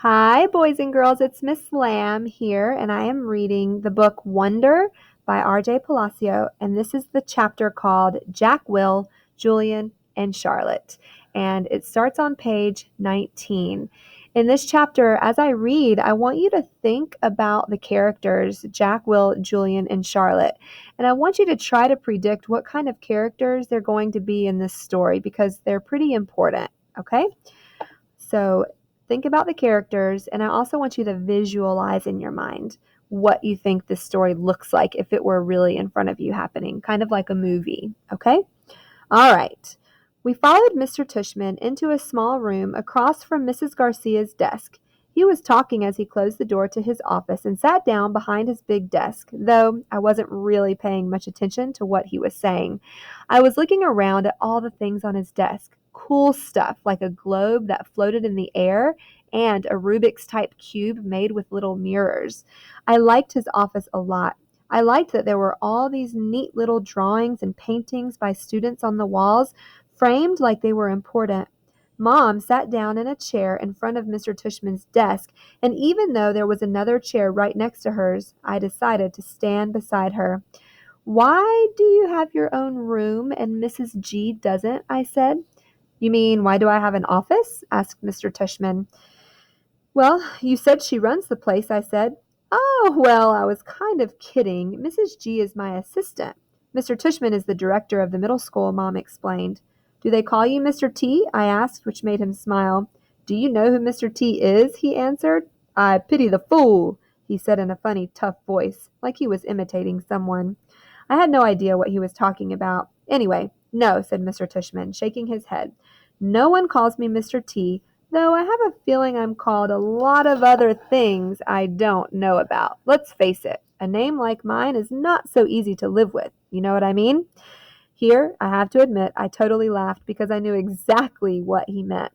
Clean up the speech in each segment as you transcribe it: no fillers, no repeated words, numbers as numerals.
Hi, boys and girls. It's Miss Lamb here, and I am reading the book Wonder by R.J. Palacio. And this is the chapter called Jack, Will, Julian, and Charlotte. And it starts on page 19. In this chapter, as I read, I want you to think about the characters Jack, Will, Julian, and Charlotte. And I want you to try to predict what kind of characters they're going to be in this story because they're pretty important. Okay? So think about the characters, and I also want you to visualize in your mind what you think this story looks like if it were really in front of you happening, kind of like a movie. Okay? All right. We followed Mr. Tushman into a small room across from Mrs. Garcia's desk. He was talking as he closed the door to his office and sat down behind his big desk, though I wasn't really paying much attention to what he was saying. I was looking around at all the things on his desk. Cool stuff like a globe that floated in the air and a Rubik's type cube made with little mirrors. I liked his office a lot. I liked that there were all these neat little drawings and paintings by students on the walls, framed like they were important. Mom sat down in a chair in front of Mr. Tushman's desk, and even though there was another chair right next to hers, I decided to stand beside her. Why do you have your own room and Mrs. G doesn't? I said. You mean, why do I have an office? Asked Mr. Tushman. Well, you said she runs the place, I said. Oh, well, I was kind of kidding. Mrs. G is my assistant. Mr. Tushman is the director of the middle school, Mom explained. Do they call you Mr. T? I asked, which made him smile. Do you know who Mr. T is? He answered. I pity the fool, he said in a funny, tough voice, like he was imitating someone. I had no idea what he was talking about. Anyway, no, said Mr. Tushman, shaking his head. No one calls me Mr. T, though I have a feeling I'm called a lot of other things I don't know about. Let's face it, a name like mine is not so easy to live with. You know what I mean? Here, I have to admit, I totally laughed because I knew exactly what he meant.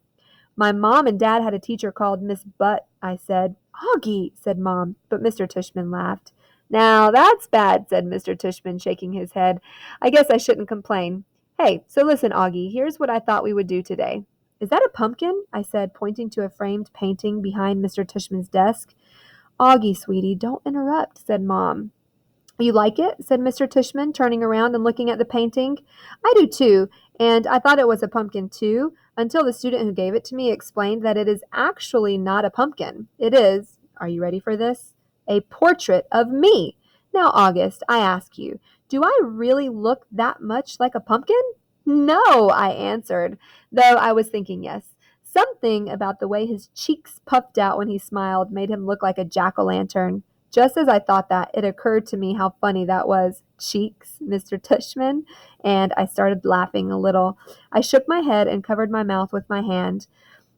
My mom and dad had a teacher called Miss Butt, I said. Augie, said Mom, but Mr. Tushman laughed. Now that's bad, said Mr. Tushman, shaking his head. I guess I shouldn't complain. Hey, so listen, Augie, here's what I thought we would do today. Is that a pumpkin? I said, pointing to a framed painting behind Mr. Tushman's desk. Augie, sweetie, don't interrupt, said Mom. You like it? Said Mr. Tushman, turning around and looking at the painting. I do too, and I thought it was a pumpkin too, until the student who gave it to me explained that it is actually not a pumpkin. It is, are you ready for this? A portrait of me. Now, August, I ask you, do I really look that much like a pumpkin? No, I answered, though I was thinking yes. Something about the way his cheeks puffed out when he smiled made him look like a jack-o'-lantern. Just as I thought that, it occurred to me how funny that was. Cheeks, Mr. Tushman, and I started laughing a little. I shook my head and covered my mouth with my hand.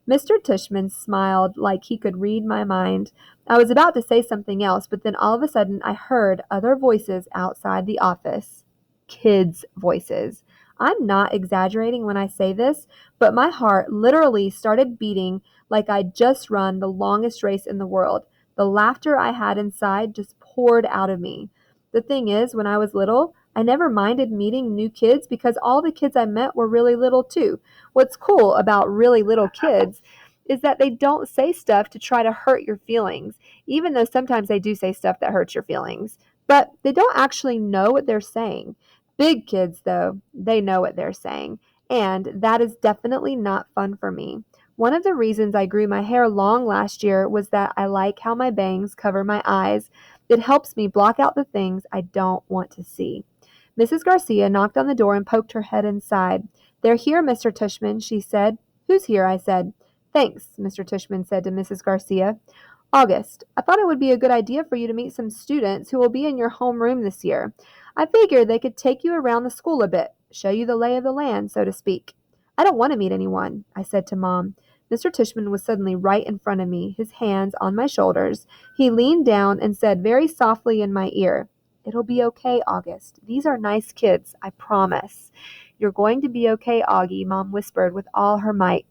Mr. Tushman smiled like he could read my mind. I was about to say something else, but then all of a sudden I heard other voices outside the office. Kids' voices. I'm not exaggerating when I say this, but my heart literally started beating like I'd just run the longest race in the world. The laughter I had inside just poured out of me. The thing is, when I was little, I never minded meeting new kids because all the kids I met were really little too. What's cool about really little kids is that they don't say stuff to try to hurt your feelings, even though sometimes they do say stuff that hurts your feelings. But they don't actually know what they're saying. Big kids, though, they know what they're saying. And that is definitely not fun for me. One of the reasons I grew my hair long last year was that I like how my bangs cover my eyes. It helps me block out the things I don't want to see. Mrs. Garcia knocked on the door and poked her head inside. They're here, Mr. Tushman, she said. Who's here? I said. Thanks, Mr. Tushman said to Mrs. Garcia. August, I thought it would be a good idea for you to meet some students who will be in your homeroom this year. I figured they could take you around the school a bit, show you the lay of the land, so to speak. I don't want to meet anyone, I said to Mom. Mr. Tushman was suddenly right in front of me, his hands on my shoulders. He leaned down and said very softly in my ear, It'll be okay, August. These are nice kids, I promise. You're going to be okay, Augie, Mom whispered with all her might.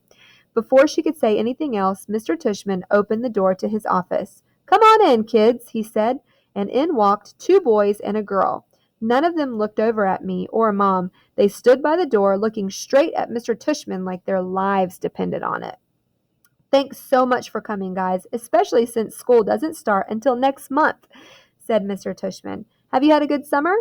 Before she could say anything else, Mr. Tushman opened the door to his office. Come on in, kids, he said, and in walked two boys and a girl. None of them looked over at me or Mom. They stood by the door looking straight at Mr. Tushman like their lives depended on it. Thanks so much for coming, guys, especially since school doesn't start until next month, said Mr. Tushman. Have you had a good summer?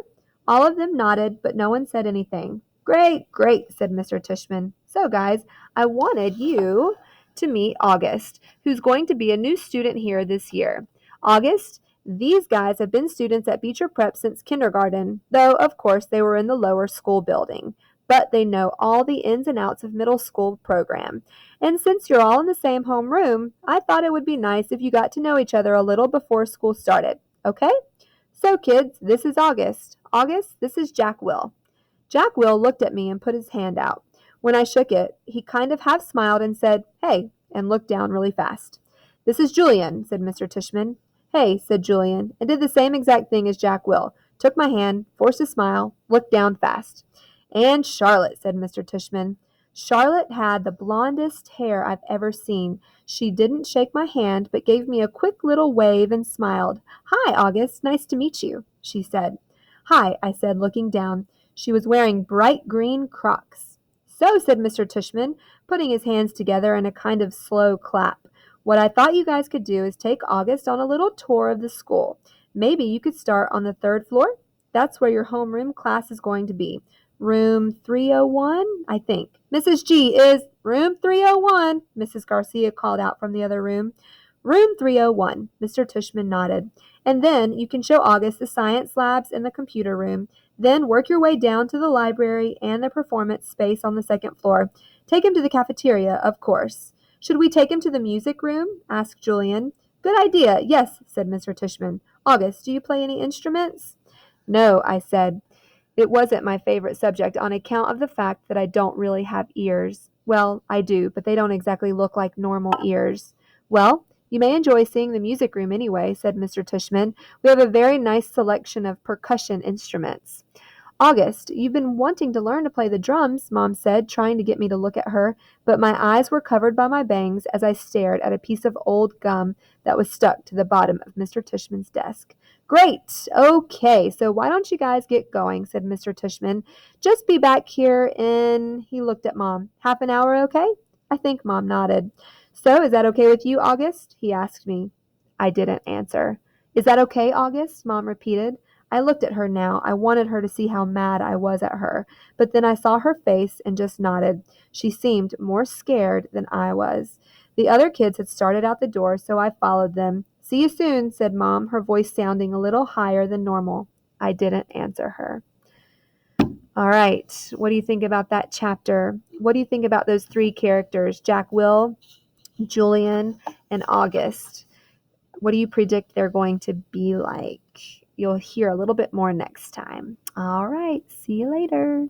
All of them nodded, but no one said anything. Great, great, said Mr. Tushman. So, guys, I wanted you to meet August, who's going to be a new student here this year. August, these guys have been students at Beecher Prep since kindergarten, though, of course, they were in the lower school building. But they know all the ins and outs of middle school program. And since you're all in the same homeroom, I thought it would be nice if you got to know each other a little before school started. Okay? So, kids, this is August. August, this is Jack Will. Jack Will looked at me and put his hand out. When I shook it, he kind of half smiled and said, Hey, and looked down really fast. This is Julian, said Mr. Tushman. Hey, said Julian, and did the same exact thing as Jack Will. Took my hand, forced a smile, looked down fast. And Charlotte, said Mr. Tushman. Charlotte had the blondest hair I've ever seen. She didn't shake my hand, but gave me a quick little wave and smiled. Hi, August. Nice to meet you, she said. Hi, I said, looking down. She was wearing bright green Crocs. So, said Mr. Tushman, putting his hands together in a kind of slow clap, what I thought you guys could do is take August on a little tour of the school. Maybe you could start on the third floor. That's where your homeroom class is going to be. Room 301, I think. Mrs. G is room 301, Mrs. Garcia called out from the other room. Room 301, Mr. Tushman nodded. And then you can show August the science labs and the computer room. Then work your way down to the library and the performance space on the second floor. Take him to the cafeteria, of course. Should we take him to the music room? Asked Julian. Good idea. Yes, said Mr. Tushman. August, do you play any instruments? No, I said. It wasn't my favorite subject on account of the fact that I don't really have ears. Well, I do, but they don't exactly look like normal ears. Well, you may enjoy seeing the music room anyway, said Mr. Tushman. We have a very nice selection of percussion instruments. August, you've been wanting to learn to play the drums, Mom said, trying to get me to look at her, but my eyes were covered by my bangs as I stared at a piece of old gum that was stuck to the bottom of Mr. Tushman's desk. Great. Okay, so why don't you guys get going, said Mr. Tushman. Just be back here in, he looked at Mom. Half an hour, okay? I think Mom nodded. So, is that okay with you, August? He asked me. I didn't answer. Is that okay, August? Mom repeated. I looked at her now. I wanted her to see how mad I was at her, but then I saw her face and just nodded. She seemed more scared than I was. The other kids had started out the door, so I followed them. See you soon, said Mom, her voice sounding a little higher than normal. I didn't answer her. All right, what do you think about that chapter? What do you think about those three characters, Jack Will, Julian, and August? What do you predict they're going to be like? You'll hear a little bit more next time. All right, see you later.